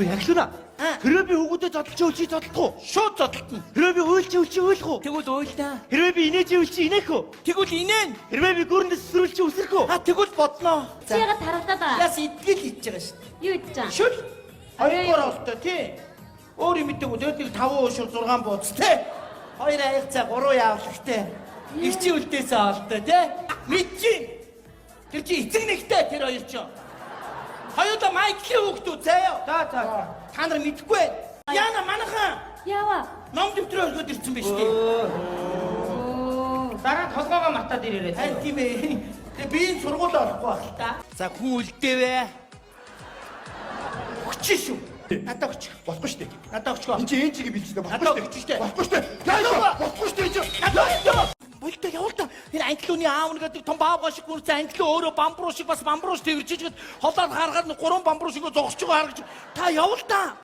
Яг л үнэ. Хэрвээ би өгөөдөө зодолч өвчий зодолтох уу? Шууд зодолтно. Хэрвээ би уйлч уйлах уу? Тэгвэл уйлаа. Хэрвээ би инээж инээх үү? Тэгвэл инээн. Хэрвээ би гүрэндээс сүрүүлч үсрэх үү? Тэгвэл бодноо. Чи ягаад тарагдаад байгаа? Яс идгэл хийж байгаа шүү дээ. Юу идэж байгаа? Шүл. Хоёроор олтой тий. Өөр юм мэдээгүй дээдийг 5 шүл 6 бууц тий. 2 аяцаа 3 явлагтай. Ирчи үлдээсээ олтой тий. Мэдчи. Тэр чи эцэг нэгтэй тэр хоёр ч. Хоёулаа майклийн хүүхдүүд заяа. За. Та нар мэдэхгүй байх. Яна манахан. Яава. Ном дэвтрээ өргөд ирсэн биз дээ. Дараа толгоогоо матаад ирээрээ. Харин тийм ээ. Тэгээ би энэ сургууль орохгүй байх л та. За хүн үлдээвэ. Хүчээ шүү. Надаа хүч. Болохгүй шүү дээ. Надаа хүч. Энд чи энэ чигийг бэлчтэй Надаа болохгүй хүч шүү штэ. дээ. Болохгүй шүү дээ. Яа, болохгүй шүү дээ. Надаа Болтой явал та. Тэр англиуны аав нэг том баавга шиг бүрсэн англи өөрөө бамбруу шиг бас бамбрууш тэрчижгээд холоод харахад 3 бамбруу шиг зогсож байгаа харагч. Та явал та.